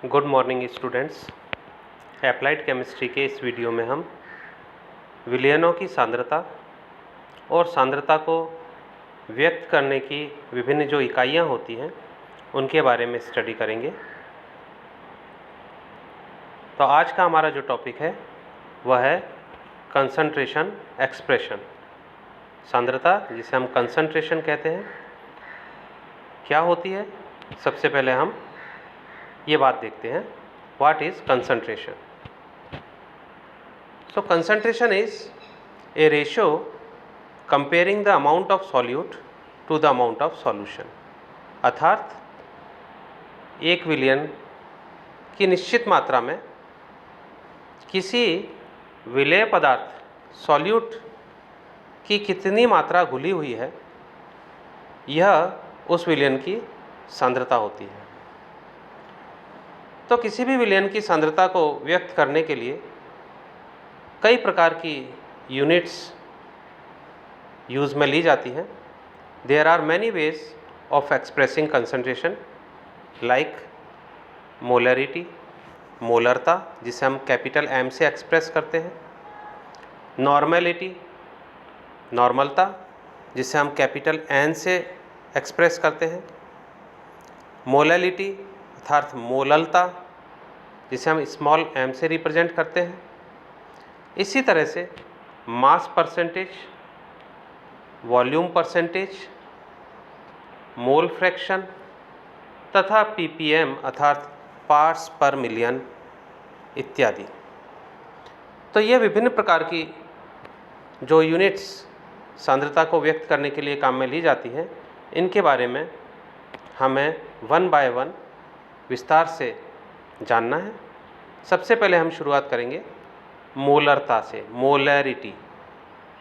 Good morning students. Applied chemistry के इस video में हम विलयनों की सांद्रता और सांद्रता को व्यक्त करने की विभिन्न जो इकाइयाँ होती हैं उनके बारे में स्टडी करेंगे। तो आज का हमारा जो टॉपिक है वह है कंसंट्रेशन एक्सप्रेशन। सांद्रता, जिसे हम कंसंट्रेशन कहते हैं, क्या होती है? सबसे पहले हम ये बात देखते हैं, what is concentration. So concentration is a ratio comparing the amount of solute to the amount of solution. अर्थात एक विलयन की निश्चित मात्रा में किसी विलेय पदार्थ सॉल्यूट की कितनी मात्रा घुली हुई है, यह उस विलयन की सांद्रता होती है। तो किसी भी विलयन की सांद्रता को व्यक्त करने के लिए कई प्रकार की यूनिट्स यूज़ में ली जाती हैं। There are many ways of expressing concentration, like molarity, मोलरता, जिसे हम कैपिटल एम से एक्सप्रेस करते हैं, नॉर्मेलिटी, नॉर्मलता, जिसे हम कैपिटल एन से एक्सप्रेस करते हैं, मोलैलिटी अर्थात मोललता, जिसे हम स्मॉल एम से रिप्रेजेंट करते हैं। इसी तरह से mass percentage, volume percentage, mole fraction तथा ppm अर्थात पार्ट्स पर मिलियन इत्यादि। तो ये विभिन्न प्रकार की जो यूनिट्स सांद्रता को व्यक्त करने के लिए काम में ली जाती हैं, इनके बारे में हमें वन बाय वन विस्तार से जानना है। सबसे पहले हम शुरुआत करेंगे मोलरता से, मोलैरिटी,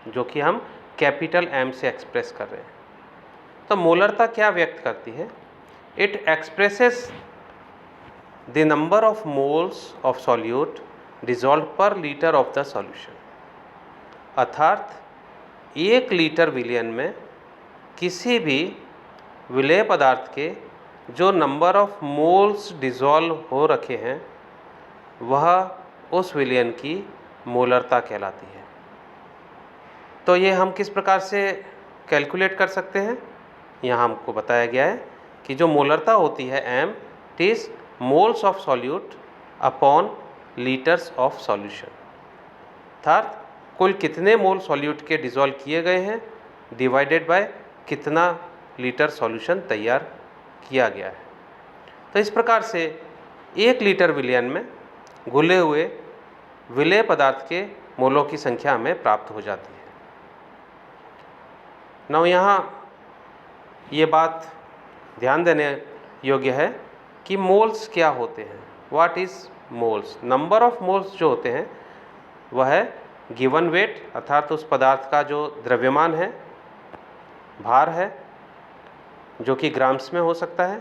जो कि हम कैपिटल एम से एक्सप्रेस कर रहे हैं। तो मोलरता क्या व्यक्त करती है? It expresses the number of moles of solute dissolve पर लीटर ऑफ द सॉल्यूशन। अर्थात 1 लीटर विलयन में किसी भी विलेय पदार्थ के जो नंबर ऑफ मोल्स डिजॉल्व हो रखे हैं वह उस विलयन की मोलरता कहलाती है। तो ये हम किस प्रकार से कैलकुलेट कर सकते हैं? यहाँ हमको बताया गया है कि जो मोलरता होती है m, it is moles of solute upon litres of solution. अर्थात कुल कितने मोल सॉल्यूट के डिज़ोल्व किए गए हैं डिवाइडेड बाय कितना लीटर सॉल्यूशन तैयार किया गया है। तो इस प्रकार से 1 लीटर विलयन में घुले हुए विलेय पदार्थ के मोलों की संख्या हमें प्राप्त हो जाती है। now यहाँ ये बात ध्यान देने योग्य है कि मोल्स क्या होते हैं। What is moles? Number of moles जो होते हैं वह है गिवन वेट, अर्थात उस पदार्थ का जो द्रव्यमान है, भार है, जो कि ग्राम्स में हो सकता है,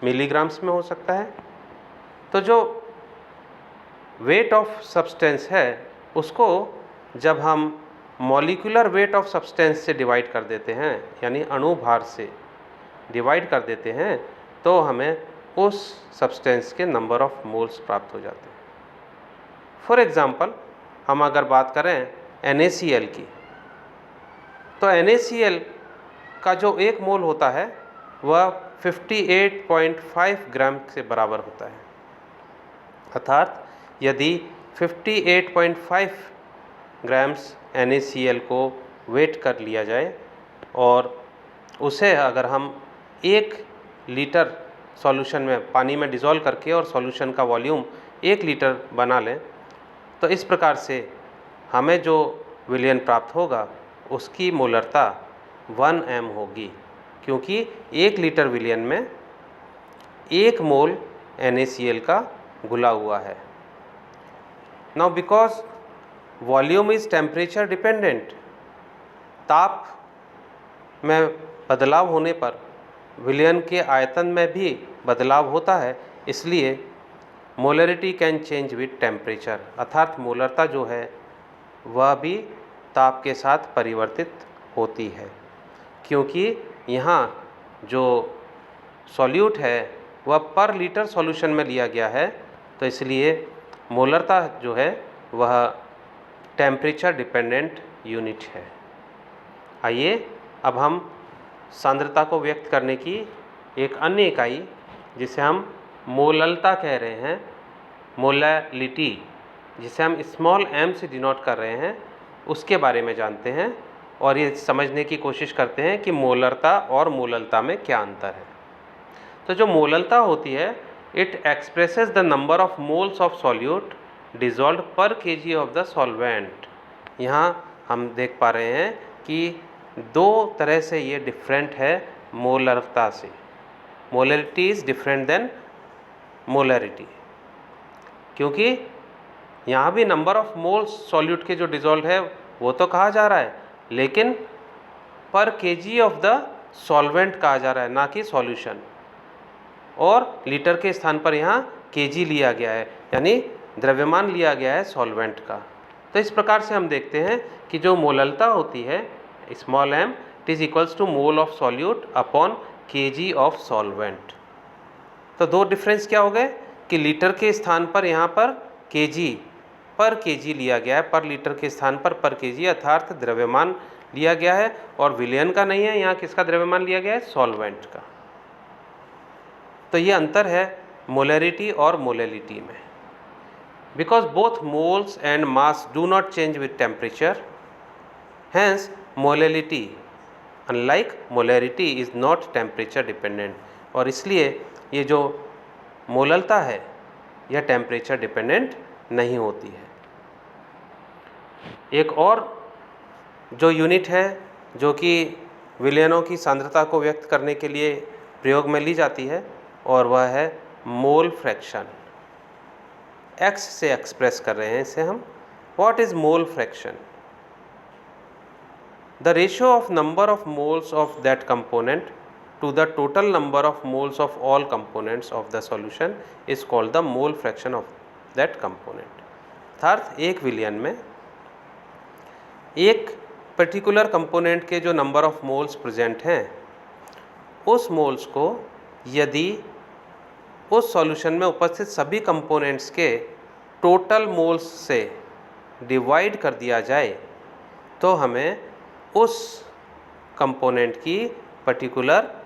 मिलीग्राम्स में हो सकता है। तो जो वेट ऑफ सब्सटेंस है उसको जब हम मॉलिक्यूलर वेट ऑफ सब्सटेंस से डिवाइड कर देते हैं, यानी अणु भार से डिवाइड कर देते हैं, तो हमें उस सब्सटेंस के नंबर ऑफ मोल्स प्राप्त हो जाते हैं। फॉर एग्ज़ाम्पल, हम अगर बात करें NaCl की, तो NaCl का जो 1 मोल होता है वह 58.5 ग्राम से बराबर होता है। अर्थात यदि 58.5 ग्राम्स NaCl को वेट कर लिया जाए और उसे अगर हम 1 लीटर सॉल्यूशन में पानी में डिज़ोल्व करके और सॉल्यूशन का वॉल्यूम 1 लीटर बना लें, तो इस प्रकार से हमें जो विलयन प्राप्त होगा उसकी मोलरता 1m होगी, क्योंकि 1 लीटर विलयन में 1 मोल NaCl का घुला हुआ है। Now because volume is temperature dependent, ताप में बदलाव होने पर विलयन के आयतन में भी बदलाव होता है, इसलिए molarity can change with temperature, अर्थात मोलरता जो है वह भी ताप के साथ परिवर्तित होती है, क्योंकि यहाँ जो सॉल्यूट है वह पर लीटर सॉल्यूशन में लिया गया है, तो इसलिए मोलरता जो है वह टेम्परेचर डिपेंडेंट यूनिट है। आइए अब हम सांद्रता को व्यक्त करने की एक अन्य इकाई, जिसे हम मोललता कह रहे हैं, मोलैलिटी, जिसे हम स्मॉल m से डिनोट कर रहे हैं, उसके बारे में जानते हैं और ये समझने की कोशिश करते हैं कि मोलरता और मोललता में क्या अंतर है। तो जो मोललता होती है, it expresses the number of moles of solute dissolved पर केजी ऑफ द सॉल्वेंट। यहाँ हम देख पा रहे हैं कि दो तरह से ये डिफरेंट है मोलरता से। Molarity is different than molarity, क्योंकि यहाँ भी नंबर ऑफ मोल्स सॉल्यूट के जो डिजॉल्व है वो तो कहा जा रहा है, लेकिन पर केजी ऑफ द सॉल्वेंट कहा जा रहा है, ना कि सॉल्यूशन। और लीटर के स्थान पर यहाँ केजी लिया गया है, यानी द्रव्यमान लिया गया है सॉल्वेंट का। तो इस प्रकार से हम देखते हैं कि जो मोललता होती है small m, it is equals to mole of solute upon KG of solvent. तो दो डिफरेंस क्या हो गए कि लीटर के स्थान पर यहाँ पर केजी पर केजी लिया गया है, पर लीटर के स्थान पर केजी अर्थात द्रव्यमान लिया गया है, और विलयन का नहीं है, यहाँ किसका द्रव्यमान लिया गया है, सॉल्वेंट का। तो ये अंतर है मोलरिटी और मोलैलिटी में। Because both moles and mass do not change with temperature, hence molality unlike molarity is not temperature dependent. और इसलिए ये जो मोललता है यह टेम्परेचर डिपेंडेंट नहीं होती है। एक और जो यूनिट है जो कि विलयनों की सांद्रता को व्यक्त करने के लिए प्रयोग में ली जाती है, और वह है मोल फ्रैक्शन। x से एक्सप्रेस कर रहे हैं इसे हम। What is mole fraction? The ratio of number of moles of that component to the total number of moles of all components of the solution is called the mole fraction of that component। अर्थात एक विलयन में एक particular component के जो number of moles present हैं, उस moles को यदि उस सॉल्यूशन में उपस्थित सभी कंपोनेंट्स के टोटल मोल्स से डिवाइड कर दिया जाए, तो हमें उस कंपोनेंट की पर्टिकुलर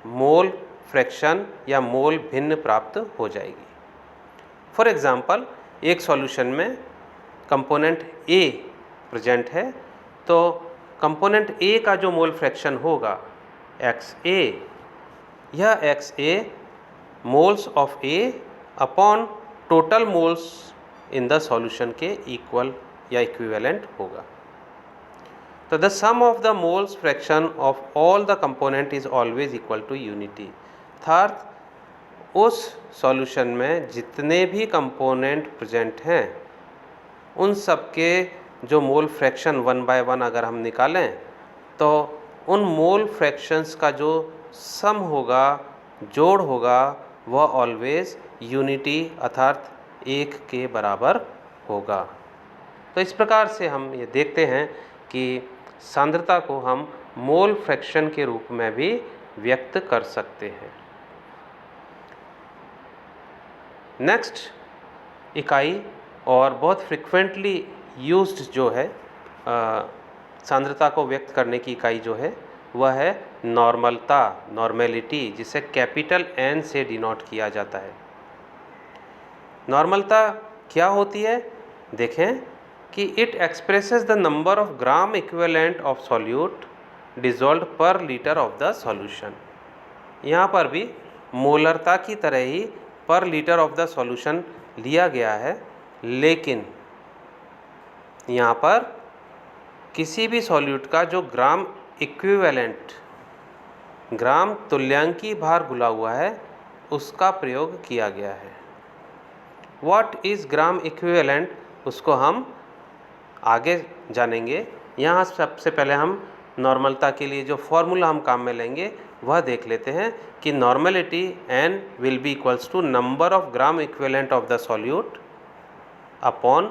मोल फ्रैक्शन या मोल भिन्न प्राप्त हो जाएगी। फॉर एग्ज़ाम्पल, एक सॉल्यूशन में कंपोनेंट A प्रेजेंट है, तो कंपोनेंट A का जो मोल फ्रैक्शन होगा XA, यह XA moles of A upon total moles in the solution के इक्वल या इक्विवेलेंट होगा। तो the sum of the moles fraction of all the component is always equal to unity. अर्थात उस सॉल्यूशन में जितने भी कंपोनेंट प्रेजेंट हैं, उन सब के जो मोल फ्रैक्शन 1 बाय 1 अगर हम निकालें, तो उन मोल फ्रैक्शंस का जो सम होगा, जोड़ होगा, वह ऑलवेज यूनिटी अर्थात 1 के बराबर होगा। तो इस प्रकार से हम ये देखते हैं कि सांद्रता को हम मोल फ्रैक्शन के रूप में भी व्यक्त कर सकते हैं। नेक्स्ट इकाई और बहुत फ्रिक्वेंटली यूज्ड जो है सांद्रता को व्यक्त करने की इकाई जो है, वह है नॉर्मलता, नॉर्मेलिटी, जिसे कैपिटल N से डिनोट किया जाता है। नॉर्मलता क्या होती है? देखें कि it expresses the number of gram equivalent of solute dissolved पर लीटर ऑफ द सॉल्यूशन। यहाँ पर भी मोलरता की तरह ही पर लीटर ऑफ द सॉल्यूशन लिया गया है, लेकिन यहाँ पर किसी भी सॉल्यूट का जो ग्राम इक्विवेलेंट, ग्राम तुल्यांकी भार घुला हुआ है, उसका प्रयोग किया गया है। व्हाट इज़ ग्राम इक्विवेलेंट, उसको हम आगे जानेंगे। यहाँ सबसे पहले हम नॉर्मलता के लिए जो फॉर्मूला हम काम में लेंगे वह देख लेते हैं कि normality N will be equals to number of gram equivalent of the solute upon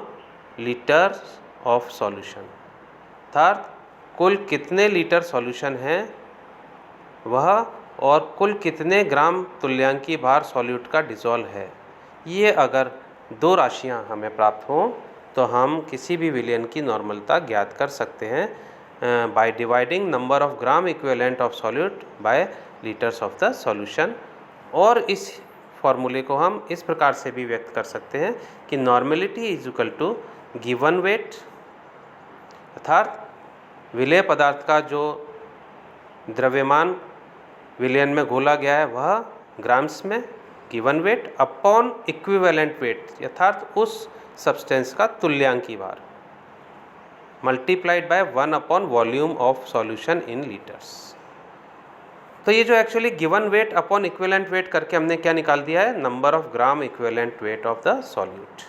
litre of solution. अर्थात कुल कितने लीटर सॉल्यूशन हैं, वह और कुल कितने ग्राम तुल्यांकी भार सॉल्यूट का डिज़ोल्व है। ये अगर दो राशियां हमें प्राप्त हों तो हम किसी भी विलयन की नॉर्मलता ज्ञात कर सकते हैं by dividing number of gram equivalent of solute bye litres of the solution. और इस फॉर्मूले को हम इस प्रकार से भी व्यक्त कर सकते हैं कि normality is equal to given weight, अर्थात विलेय पदार्थ का जो द्रव्यमान विलयन में घोला गया है वह ग्राम्स में given weight upon equivalent weight, अर्थात उस सब्सटेंस का तुल्यांकी भार, multiplied by 1 upon volume of solution in litres. तो ये जो actually given weight upon equivalent weight करके हमने क्या निकाल दिया है, number of gram equivalent weight of the solute.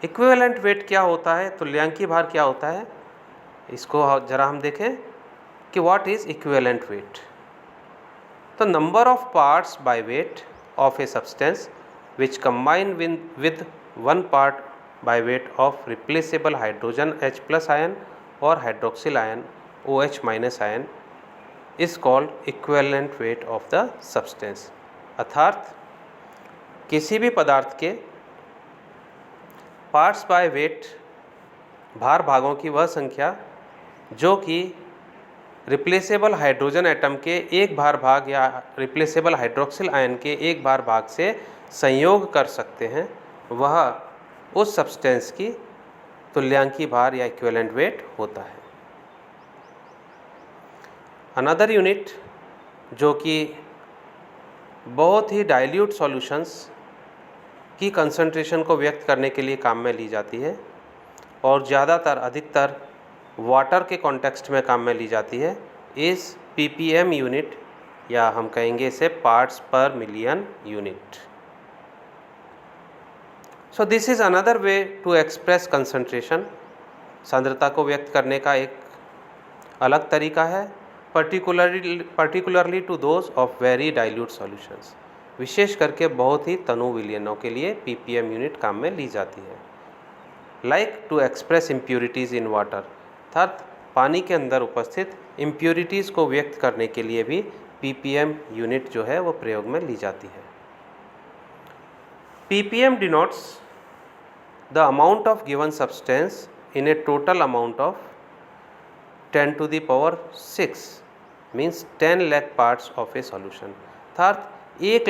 Equivalent weight क्या होता है, तुल्यांकी भार क्या होता है, इसको जरा हम देखें कि व्हाट इज इक्विवेलेंट वेट। तो number of parts by weight of a substance which combine with 1 part by weight of replaceable hydrogen H+ ion और hydroxyl ion OH- ion is called equivalent weight of the substance. अर्थात किसी भी पदार्थ के parts by wait, भार भागों की वह संख्या जो कि रिप्लेसेबल हाइड्रोजन एटम के एक भार भाग या रिप्लेसेबल हाइड्रोक्सिल आयन के एक भार भाग से संयोग कर सकते हैं, वह उस सब्सटेंस की तुल्यांकी भार या इक्विवेलेंट वेट होता है। अनदर यूनिट जो कि बहुत ही डाइल्यूट सॉल्यूशंस की कंसंट्रेशन को व्यक्त करने के लिए काम में ली जाती है और ज़्यादातर अधिकतर वाटर के कॉन्टेक्स्ट में काम में ली जाती है, इस ppm यूनिट, या हम कहेंगे इसे parts per million unit. So this is another way to express concentration. सांद्रता को व्यक्त करने का एक अलग तरीका है, particularly to those of very dilute solutions. विशेष करके बहुत ही तनु विलयनों के लिए ppm यूनिट काम में ली जाती है। Like to express impurities in water, अर्थात पानी के अंदर उपस्थित इम्प्योरिटीज़ को व्यक्त करने के लिए भी ppm यूनिट जो है वो प्रयोग में ली जाती है। ppm denotes the amount of given substance in A total amount of 10 to the power 6 means 10 lakh parts of A solution. अर्थात 1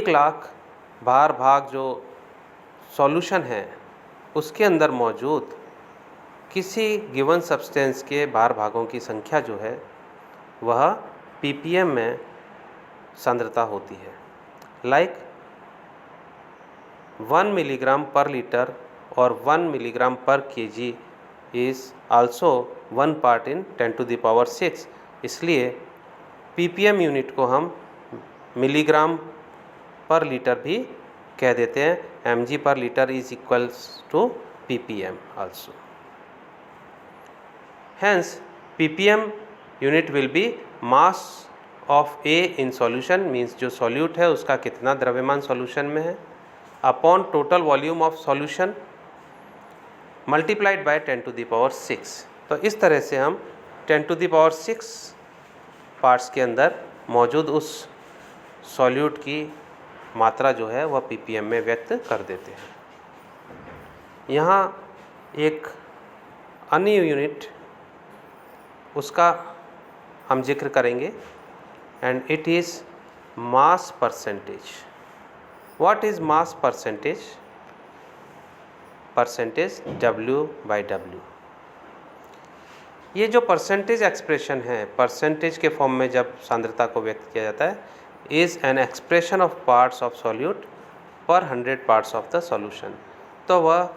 लाख भार भाग जो सॉल्यूशन है उसके अंदर मौजूद किसी गिवन सब्सटेंस के भार भागों की संख्या जो है वह ppm में सांद्रता होती है। लाइक 1 मिलीग्राम पर लीटर और 1 मिलीग्राम पर kg is also 1 part in 10 to the power 6। इसलिए ppm यूनिट को हम मिलीग्राम पर लीटर भी कह देते हैं, mg पर litre is equals to ppm also. Hence ppm unit will be mass of A in solution, means जो सॉल्यूट है उसका कितना द्रव्यमान सॉल्यूशन में है, upon total volume of solution multiplied by 10 to the power 6। तो इस तरह से हम 10 to the power 6 पार्ट्स के अंदर मौजूद उस सॉल्यूट की मात्रा जो है वह ppm में व्यक्त कर देते हैं। यहाँ एक अन्य यूनिट उसका हम जिक्र करेंगे and it is mass percentage. What is mass percentage? Percentage W/W। ये जो परसेंटेज एक्सप्रेशन है, परसेंटेज के फॉर्म में जब सांद्रता को व्यक्त किया जाता है, is an expression of parts of solute पर 100 पार्ट्स ऑफ द सॉल्यूशन। तो वह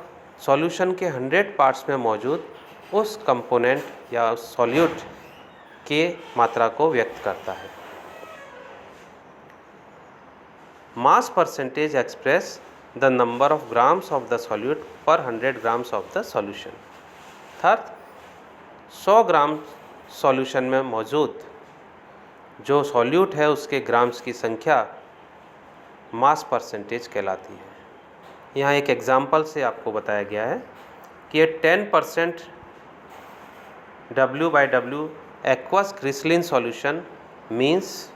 सॉल्यूशन के 100 पार्ट्स में मौजूद उस कंपोनेंट या उस सॉल्यूट के मात्रा को व्यक्त करता है। Mass percentage express the number of grams of the solute पर 100 ग्राम्स ऑफ द सॉल्यूशन। अर्थात 100 ग्राम सॉल्यूशन में मौजूद जो सॉल्यूट है उसके ग्राम्स की संख्या मास परसेंटेज कहलाती है। यहाँ एक एग्जाम्पल से आपको बताया गया है कि 10% W/W aqueous crystalline solution means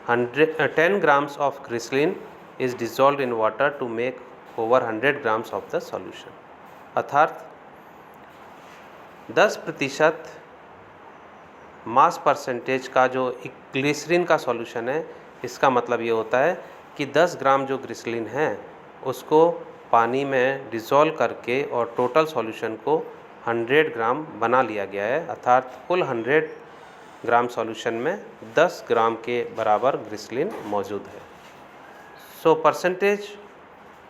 10 grams of crystalline is dissolved in water to make over 100 grams of the solution। अर्थात 10% मास परसेंटेज का जो ग्लिसरीन का सॉल्यूशन है, इसका मतलब ये होता है कि 10 ग्राम जो ग्लिसरीन है उसको पानी में डिज़ोल्व करके और टोटल सॉल्यूशन को 100 ग्राम बना लिया गया है। अर्थात कुल 100 ग्राम सॉल्यूशन में 10 ग्राम के बराबर ग्लिसरीन मौजूद है। सो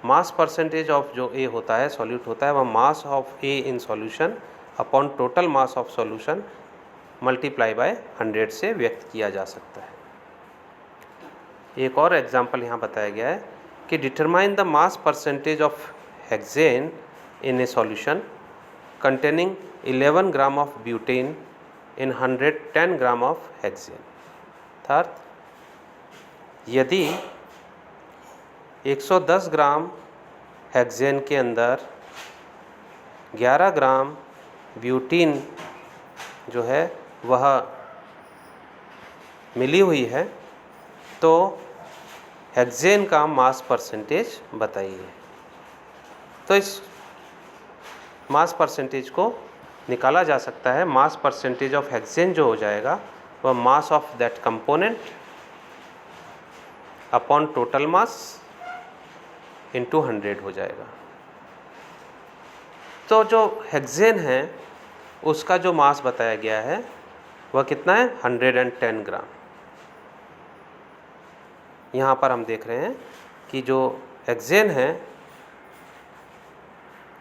मास परसेंटेज ऑफ जो ए होता है, सॉल्यूट होता है, वह mass of A in solution upon total mass of solution multiply by 100 से व्यक्त किया जा सकता है। एक और एग्जांपल यहाँ बताया गया है कि determine the mass percentage of hexane in A solution containing 11 gram of butane in 110 gram of hexane. अर्थात यदि 110 ग्राम हेक्सेन के अंदर 11 ग्राम ब्यूटीन जो है वह मिली हुई है, तो हेक्सेन का मास परसेंटेज बताइए। तो इस मास परसेंटेज को निकाला जा सकता है। मास परसेंटेज ऑफ हेक्सेन जो हो जाएगा वह mass of that component upon total mass into 100 हो जाएगा। तो जो हेक्सेन है उसका जो मास बताया गया है वह कितना है, 110 ग्राम। यहाँ पर हम देख रहे हैं कि जो हेक्सेन है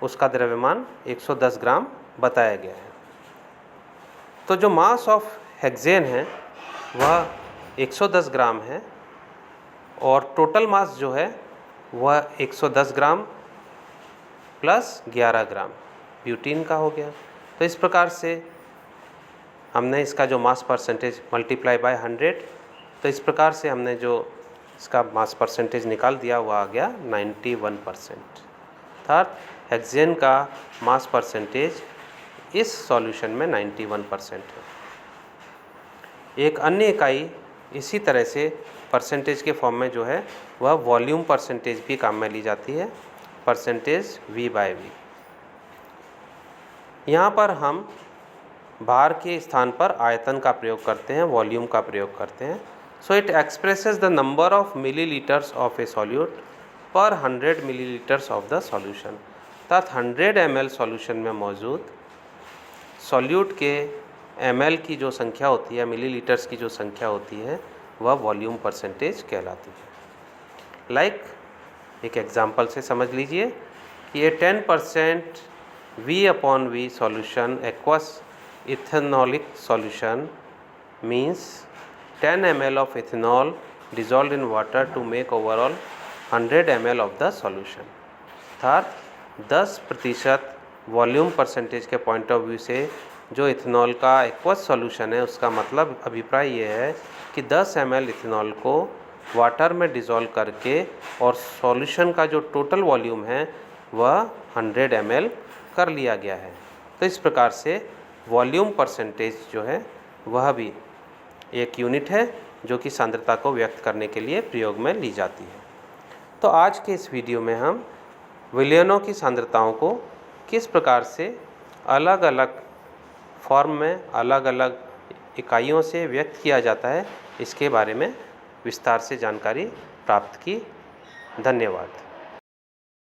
उसका द्रव्यमान 110 ग्राम बताया गया है। तो जो मास ऑफ हेक्सेन है वह 110 ग्राम है और टोटल मास जो है वह 110 ग्राम प्लस 11 ग्राम ब्यूटीन का हो गया। तो इस प्रकार से हमने इसका जो मास परसेंटेज मल्टीप्लाई बाय 100, तो इस प्रकार से हमने जो इसका मास परसेंटेज निकाल दिया वह आ गया 91%। अर्थात हेक्सेन का मास परसेंटेज इस सॉल्यूशन में 91% है। एक अन्य इकाई इसी तरह से परसेंटेज के फॉर्म में जो है वह वॉल्यूम परसेंटेज भी काम में ली जाती है, परसेंटेज V/V। यहाँ पर हम भार के स्थान पर आयतन का प्रयोग करते हैं, वॉल्यूम का प्रयोग करते हैं। So it expresses the number of millilitres of A solute पर 100 मिलीलीटर्स ऑफ द सॉल्यूशन। अर्थात 100 ml सॉल्यूशन में मौजूद सॉल्यूट के ml की जो संख्या होती है, मिलीलीटर्स की जो संख्या होती है, वह वॉल्यूम परसेंटेज कहलाती है। एक एग्जांपल से समझ लीजिए कि ये 10% V/V solution aqueous ethanolic solution means 10 ml of ethanol dissolved in water to make overall 100 ml of the solution। अर्थात 10% वॉल्यूम परसेंटेज के पॉइंट ऑफ व्यू से जो इथेनॉल का एक्वस सॉल्यूशन है उसका मतलब अभिप्राय ये है कि 10 ml इथेनॉल को वाटर में डिज़ोल्व करके और सॉल्यूशन का जो टोटल वॉल्यूम है वह 100 ml कर लिया गया है। तो इस प्रकार से वॉल्यूम परसेंटेज जो है वह भी एक यूनिट है जो कि सांद्रता को व्यक्त करने के लिए प्रयोग में ली जाती है। तो आज के इस वीडियो में हम विलयनों की सांद्रताओं को किस प्रकार से अलग अलग फॉर्म में अलग अलग इकाइयों से व्यक्त किया जाता है इसके बारे में विस्तार से जानकारी प्राप्त की। धन्यवाद।